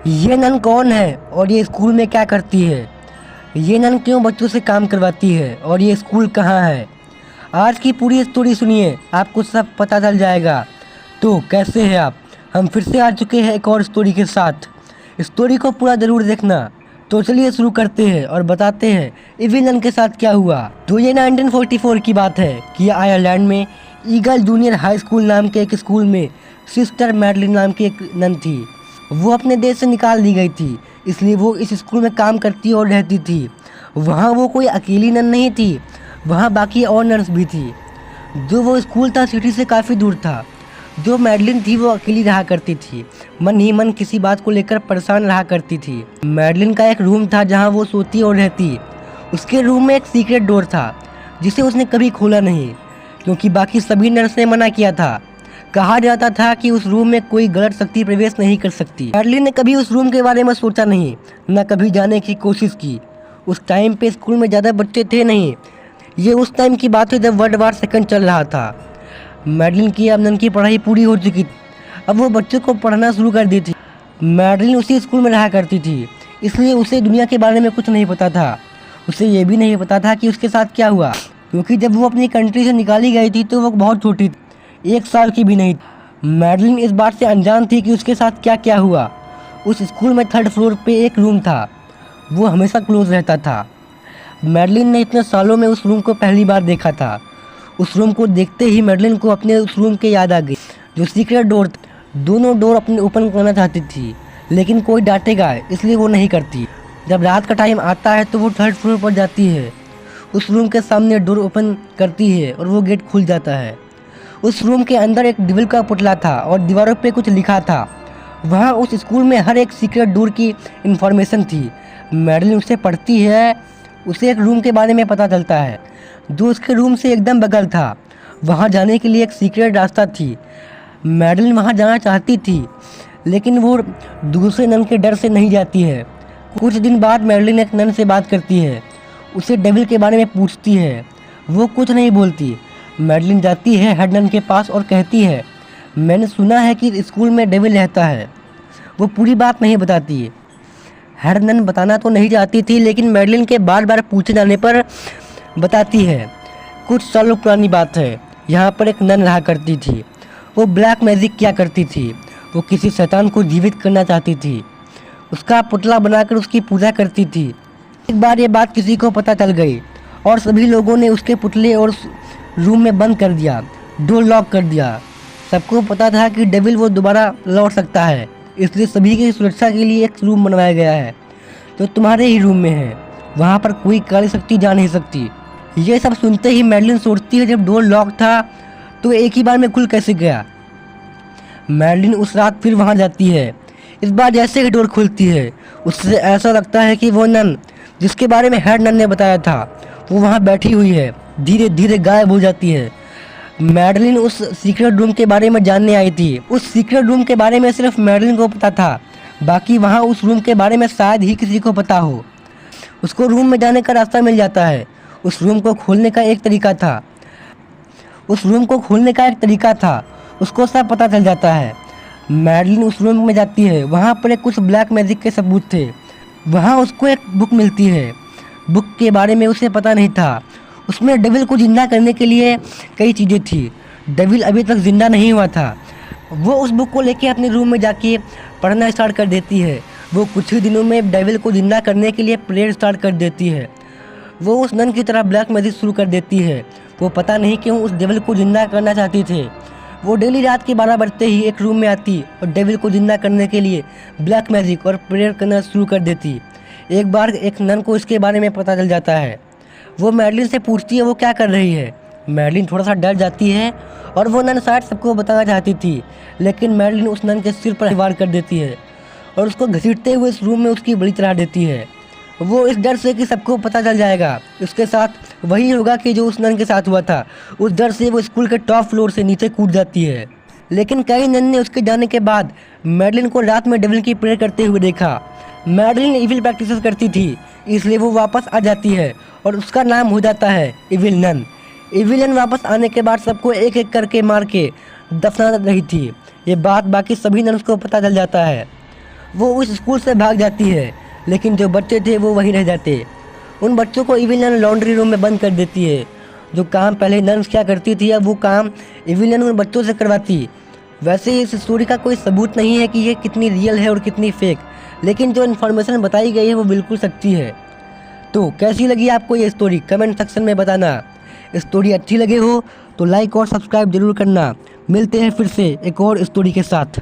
ये नन कौन है और ये स्कूल में क्या करती है? ये नन क्यों बच्चों से काम करवाती है और ये स्कूल कहाँ है? आज की पूरी स्टोरी सुनिए, आपको सब पता चल जाएगा। तो कैसे हैं आप? हम फिर से आ चुके हैं एक और स्टोरी के साथ। स्टोरी को पूरा ज़रूर देखना। तो चलिए शुरू करते हैं और बताते हैं इविल नन के साथ क्या हुआ। तो ये 1944 की बात है कि आयरलैंड में ईगल जूनियर हाई स्कूल नाम के एक स्कूल में सिस्टर मैडलिन नाम की एक नन थी। वो अपने देश से निकाल दी गई थी, इसलिए वो इस स्कूल में काम करती और रहती थी। वहाँ वो कोई अकेली नन नहीं थी, वहाँ बाकी और नर्स भी थी। जो वो स्कूल था सिटी से काफ़ी दूर था। जो मैडलिन थी वो अकेली रहा करती थी, मन ही मन किसी बात को लेकर परेशान रहा करती थी। मैडलिन का एक रूम था जहाँ वो सोती और रहती। उसके रूम में एक सीक्रेट डोर था जिसे उसने कभी खोला नहीं, क्योंकि बाकी सभी नर्स ने मना किया था। कहा जाता था कि उस रूम में कोई गलत शक्ति प्रवेश नहीं कर सकती। मैडलिन ने कभी उस रूम के बारे में सोचा नहीं, न कभी जाने की कोशिश की। उस टाइम पे स्कूल में ज़्यादा बच्चे थे नहीं। ये उस टाइम की बात है जब वर्ल्ड वार सेकंड चल रहा था। मैडलिन की अब नन की पढ़ाई पूरी हो चुकी थी। अब वो बच्चों को पढ़ना शुरू कर दी थी। मैडलिन उसी स्कूल में रहा करती थी, इसलिए उसे दुनिया के बारे में कुछ नहीं पता था। उसे ये भी नहीं पता था कि उसके साथ क्या हुआ, क्योंकि जब वो अपनी कंट्री से निकाली गई थी तो वो बहुत छोटी थी, 1 साल की भी नहीं थी। मैडलिन इस बात से अनजान थी कि उसके साथ क्या क्या हुआ। उस स्कूल में 3rd फ्लोर पे एक रूम था, वो हमेशा क्लोज रहता था। मैडलिन ने इतने सालों में उस रूम को पहली बार देखा था। उस रूम को देखते ही मैडलिन को अपने उस रूम की याद आ गई, जो सीक्रेट डोर था। दोनों डोर अपने ओपन करना चाहती थी, लेकिन कोई डांटेगा इसलिए वो नहीं करती। जब रात का टाइम आता है तो वो 3rd फ्लोर पर जाती है, उस रूम के सामने डोर ओपन करती है और वो गेट खुल जाता है। उस रूम के अंदर एक डेविल का पुतला था और दीवारों पे कुछ लिखा था। वहाँ उस स्कूल में हर एक सीक्रेट डोर की इंफॉर्मेशन थी। मैडलिन उसे पढ़ती है, उसे एक रूम के बारे में पता चलता है जो उसके रूम से एकदम बगल था। वहाँ जाने के लिए एक सीक्रेट रास्ता थी। मैडलिन वहाँ जाना चाहती थी, लेकिन वो दूसरे नन के डर से नहीं जाती है। कुछ दिन बाद मैडलिन एक नन से बात करती है, उसे डेविल के बारे में पूछती है। वो कुछ नहीं बोलती। मैडलिन जाती है हेड नन के पास और कहती है, मैंने सुना है कि स्कूल में डेविल रहता है। वो पूरी बात नहीं बताती। हेड नन बताना तो नहीं चाहती थी, लेकिन मैडलिन के बार बार पूछे जाने पर बताती है। कुछ सालों पुरानी बात है, यहाँ पर एक नन रहा करती थी। वो ब्लैक मैजिक किया करती थी। वो किसी शैतान को जीवित करना चाहती थी, उसका पुतला बनाकर उसकी पूजा करती थी। एक बार ये बात किसी को पता चल गई और सभी लोगों ने उसके पुतले और रूम में बंद कर दिया, डोर लॉक कर दिया। सबको पता था कि डेविल वो दोबारा लौट सकता है, इसलिए सभी की सुरक्षा के लिए एक रूम बनवाया गया है जो तुम्हारे ही रूम में है। वहाँ पर कोई काली शक्ति जा नहीं सकती। ये सब सुनते ही मैडलिन सोचती है, जब डोर लॉक था तो एक ही बार में खुल कैसे गया। मैडलिन उस रात फिर वहाँ जाती है। इस बार जैसे ही डोर खुलती है, उससे ऐसा लगता है कि वो नन जिसके बारे में हेड नन ने बताया था वो वहाँ बैठी हुई है, धीरे धीरे गायब हो जाती है। मैडलिन उस सीक्रेट रूम के बारे में जानने आई थी। उस सीक्रेट रूम के बारे में सिर्फ मैडलिन को पता था, बाकी वहाँ उस रूम के बारे में शायद ही किसी को पता हो। उसको रूम में जाने का रास्ता मिल जाता है। उस रूम को खोलने का एक तरीका था, उसको सब पता चल जाता है। मैडलिन उस रूम में जाती है, वहाँ पर कुछ ब्लैक मैजिक के सबूत थे। वहाँ उसको एक बुक मिलती है। बुक के बारे में उसे पता नहीं था। उसमें डेविल को जिंदा करने के लिए कई चीज़ें थी। डेविल अभी तक जिंदा नहीं हुआ था। वो उस बुक को लेके अपने रूम में जाके पढ़ना स्टार्ट कर देती है। वो कुछ ही दिनों में डेविल को जिंदा करने के लिए प्रेयर स्टार्ट कर देती है। वो उस नन की तरह ब्लैक मैजिक शुरू कर देती है। वो पता नहीं क्यों उस डेविल को जिंदा करना चाहती थे। वो डेली रात के 12 बजते ही एक रूम में आती और डेविल को जिंदा करने के लिए ब्लैक मैजिक और प्रेयर करना शुरू कर देती। एक बार एक नन को इसके बारे में पता चल जाता है। वो मैडलिन से पूछती है वो क्या कर रही है। मैडलिन थोड़ा सा डर जाती है और वो नन शायद सबको बताना चाहती थी, लेकिन मैडलिन उस नन के सिर पर वार कर देती है और उसको घसीटते हुए इस रूम में उसकी बलि चढ़ा देती है। वो इस डर से कि सबको पता चल जाएगा उसके साथ वही होगा कि जो उस नन के साथ हुआ था, उस डर से वो स्कूल के टॉप फ्लोर से नीचे कूद जाती है। लेकिन कई नन ने उसके जाने के बाद मैडलिन को रात में डेविल की प्रेयर करते हुए देखा। मैडलिन इविल प्रैक्टिसेस करती थी, इसलिए वो वापस आ जाती है और उसका नाम हो जाता है इविल नन। इविल नन वापस आने के बाद सबको एक एक करके मार के दफना रही थी। ये बात बाकी सभी नन्स को पता चल जाता है। वो उस स्कूल से भाग जाती है, लेकिन जो बच्चे थे वो वहीं रह जाते। उन बच्चों को इविल नन लॉन्ड्री रूम में बंद कर देती है। जो काम पहले नन्स क्या करती थी, अब वो काम इविल नन उन बच्चों से करवाती। वैसे इस स्टोरी का कोई सबूत नहीं है कि ये कितनी रियल है और कितनी फेक, लेकिन जो इन्फॉर्मेशन बताई गई है वो बिल्कुल सच्ची है। तो कैसी लगी आपको ये स्टोरी, कमेंट सेक्शन में बताना। स्टोरी अच्छी लगे हो तो लाइक और सब्सक्राइब जरूर करना। मिलते हैं फिर से एक और स्टोरी के साथ।